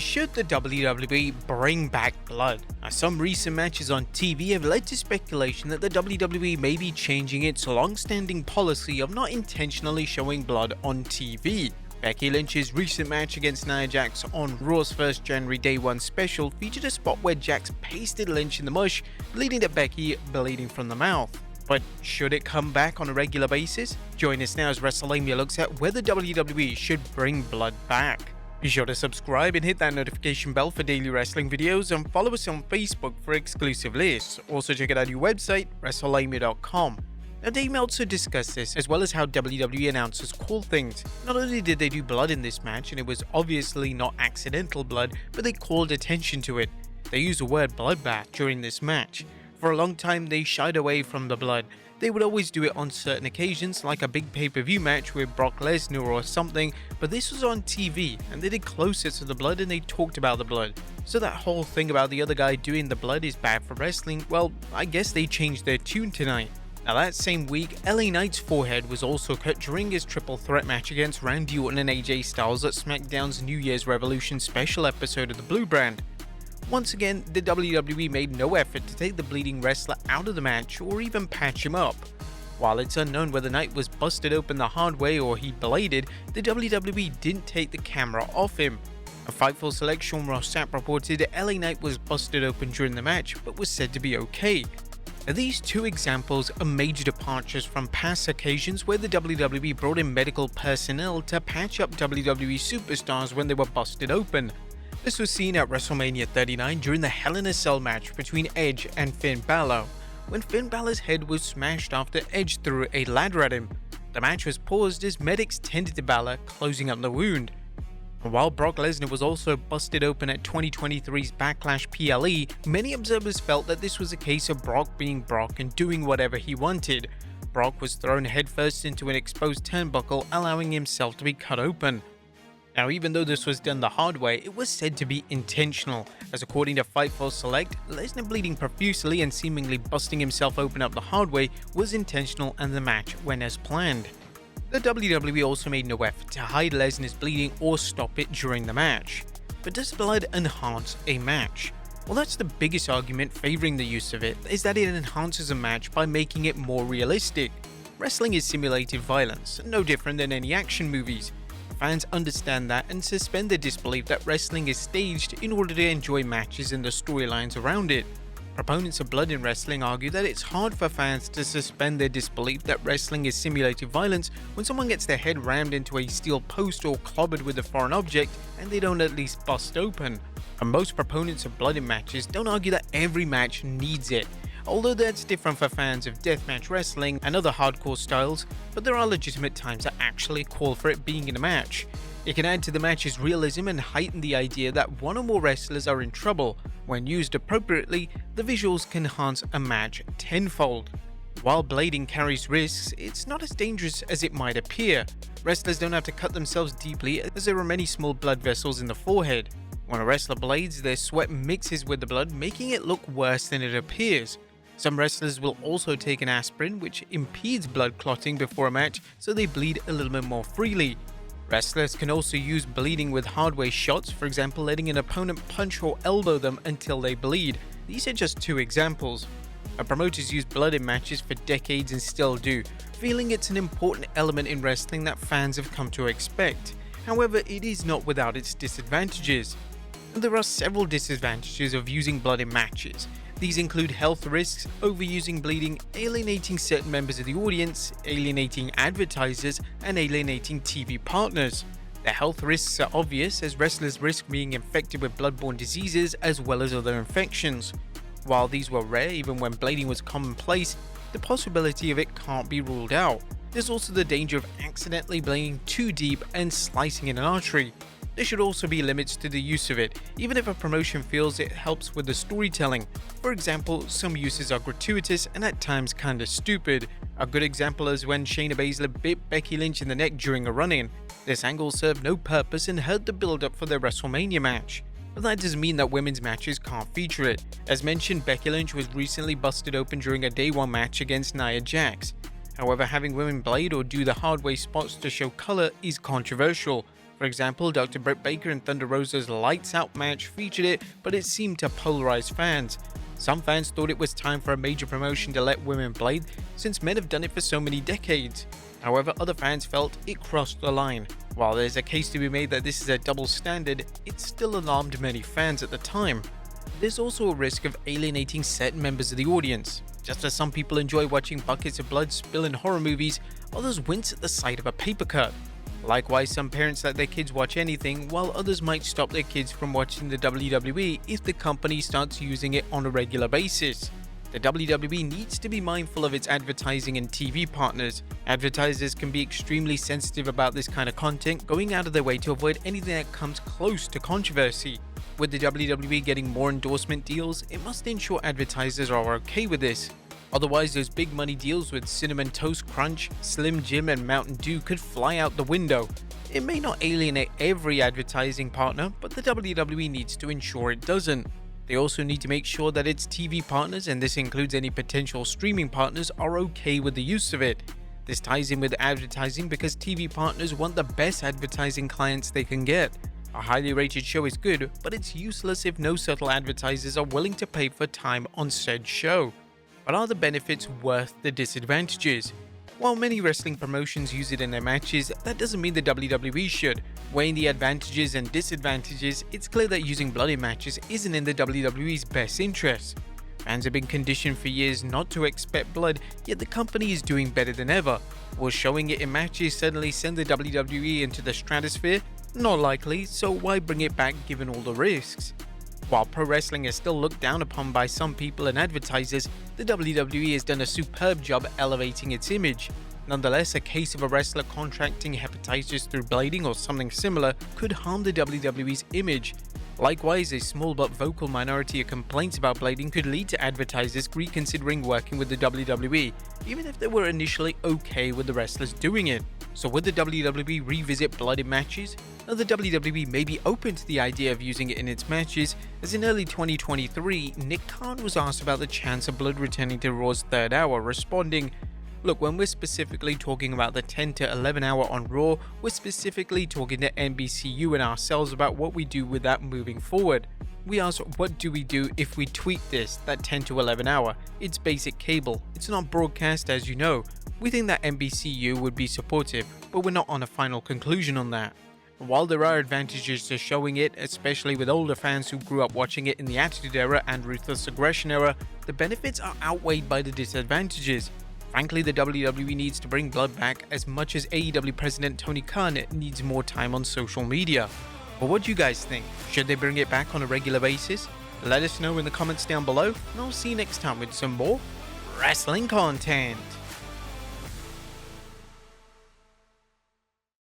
Should the WWE bring back blood? Some recent matches on TV have led to speculation that the WWE may be changing its long-standing policy of not intentionally showing blood on TV. Becky Lynch's recent match against Nia Jax on Raw's 1st January Day 1 special featured a spot where Jax pasted Lynch in the mush, leading to Becky bleeding from the mouth. But should it come back on a regular basis? Join us now as Wrestlelamia looks at whether WWE should bring blood back. Be sure to subscribe and hit that notification bell for daily wrestling videos, and follow us on Facebook for exclusive lists. Also check out our new website, Wrestlelamia.com. Now Dave Meltzer discussed this, as well as how WWE announcers call things. Not only did they do blood in this match, and it was obviously not accidental blood, but they called attention to it. They used the word bloodbath during this match. For a long time they shied away from the blood. They would always do it on certain occasions, like a big pay-per-view match with Brock Lesnar or something, but this was on TV, and they did closer to the blood and they talked about the blood. So that whole thing about the other guy doing the blood is bad for wrestling, well, I guess they changed their tune tonight. Now that same week, LA Knight's forehead was also cut during his triple threat match against Randy Orton and AJ Styles at SmackDown's New Year's Revolution special episode of the Blue Brand. Once again, the WWE made no effort to take the bleeding wrestler out of the match or even patch him up. While it's unknown whether Knight was busted open the hard way or he bladed, the WWE didn't take the camera off him. A Fightful Select Sean Ross Sapp reported LA Knight was busted open during the match but was said to be okay. Now, these two examples are major departures from past occasions where the WWE brought in medical personnel to patch up WWE superstars when they were busted open. This was seen at WrestleMania 39 during the Hell in a Cell match between Edge and Finn Balor, when Finn Balor's head was smashed after Edge threw a ladder at him. The match was paused as medics tended to Balor, closing up the wound. And while Brock Lesnar was also busted open at 2023's Backlash PLE, many observers felt that this was a case of Brock being Brock and doing whatever he wanted. Brock was thrown headfirst into an exposed turnbuckle, allowing himself to be cut open. Now, even though this was done the hard way, it was said to be intentional, as according to Fightful Select, Lesnar bleeding profusely and seemingly busting himself open up the hard way was intentional and the match went as planned. The WWE also made no effort to hide Lesnar's bleeding or stop it during the match. But does blood enhance a match? Well, that's the biggest argument favoring the use of it, is that it enhances a match by making it more realistic. Wrestling is simulated violence, no different than any action movies. Fans understand that and suspend their disbelief that wrestling is staged in order to enjoy matches and the storylines around it. Proponents of blood in wrestling argue that it's hard for fans to suspend their disbelief that wrestling is simulated violence when someone gets their head rammed into a steel post or clobbered with a foreign object and they don't at least bust open. And most proponents of blood in matches don't argue that every match needs it, although that's different for fans of deathmatch wrestling and other hardcore styles, but there are legitimate times that actually call for it being in a match. It can add to the match's realism and heighten the idea that one or more wrestlers are in trouble. When used appropriately, the visuals can enhance a match tenfold. While blading carries risks, it's not as dangerous as it might appear. Wrestlers don't have to cut themselves deeply as there are many small blood vessels in the forehead. When a wrestler blades, their sweat mixes with the blood, making it look worse than it appears. Some wrestlers will also take an aspirin, which impedes blood clotting before a match, so they bleed a little bit more freely. Wrestlers can also use bleeding with hardware shots, for example letting an opponent punch or elbow them until they bleed. These are just two examples. Promoters use blood in matches for decades and still do, feeling it's an important element in wrestling that fans have come to expect. However, it is not without its disadvantages. There are several disadvantages of using blood in matches. These include health risks, overusing bleeding, alienating certain members of the audience, alienating advertisers, and alienating TV partners. The health risks are obvious, as wrestlers risk being infected with bloodborne diseases as well as other infections. While these were rare even when blading was commonplace, the possibility of it can't be ruled out. There's also the danger of accidentally blading too deep and slicing in an artery. There should also be limits to the use of it, even if a promotion feels it helps with the storytelling. For example, some uses are gratuitous and at times kinda stupid. A good example is when Shayna Baszler bit Becky Lynch in the neck during a run-in. This angle served no purpose and hurt the build-up for their WrestleMania match. But that doesn't mean that women's matches can't feature it. As mentioned, Becky Lynch was recently busted open during a Day 1 match against Nia Jax. However, having women blade or do the hard way spots to show color is controversial. For For example, Dr. Britt Baker and Thunder Rosa's Lights Out match featured it, but it seemed to polarize fans. Some fans thought it was time for a major promotion to let women blade, since men have done it for so many decades. However, other fans felt it crossed the line. While there's a case to be made that this is a double standard, it still alarmed many fans at the time. There's also a risk of alienating certain members of the audience. Just as some people enjoy watching buckets of blood spill in horror movies, others wince at the sight of a paper cut. Likewise, some parents let their kids watch anything, while others might stop their kids from watching the WWE if the company starts using it on a regular basis. The WWE needs to be mindful of its advertising and TV partners. Advertisers can be extremely sensitive about this kind of content, going out of their way to avoid anything that comes close to controversy. With the WWE getting more endorsement deals, it must ensure advertisers are okay with this. Otherwise, those big money deals with Cinnamon Toast Crunch, Slim Jim and Mountain Dew could fly out the window. It may not alienate every advertising partner, but the WWE needs to ensure it doesn't. They also need to make sure that its TV partners, and this includes any potential streaming partners, are okay with the use of it. This ties in with advertising because TV partners want the best advertising clients they can get. A highly rated show is good, but it's useless if no subtle advertisers are willing to pay for time on said show. But are the benefits worth the disadvantages? While many wrestling promotions use it in their matches, that doesn't mean the WWE should. Weighing the advantages and disadvantages, it's clear that using blood in matches isn't in the WWE's best interest. Fans have been conditioned for years not to expect blood, yet the company is doing better than ever. Will showing it in matches suddenly send the WWE into the stratosphere? Not likely, so why bring it back given all the risks? While pro wrestling is still looked down upon by some people and advertisers, the WWE has done a superb job elevating its image. Nonetheless, a case of a wrestler contracting hepatitis through blading or something similar could harm the WWE's image. Likewise, a small but vocal minority of complaints about blading could lead to advertisers reconsidering working with the WWE, even if they were initially okay with the wrestlers doing it. So would the WWE revisit blood in matches? Now, the WWE may be open to the idea of using it in its matches, as in early 2023, Nick Khan was asked about the chance of blood returning to Raw's third hour, responding, "Look, when we're specifically talking about the 10 to 11 hour on Raw, we're specifically talking to NBCU and ourselves about what we do with that moving forward. We ask, what do we do if we tweak this, that 10 to 11 hour? It's basic cable, it's not broadcast as you know. We think that NBCU would be supportive, but we're not on a final conclusion on that." While there are advantages to showing it, especially with older fans who grew up watching it in the Attitude Era and Ruthless Aggression Era, the benefits are outweighed by the disadvantages. Frankly, the WWE needs to bring blood back as much as AEW President Tony Khan needs more time on social media. But what do you guys think? Should they bring it back on a regular basis? Let us know in the comments down below, and I'll see you next time with some more wrestling content.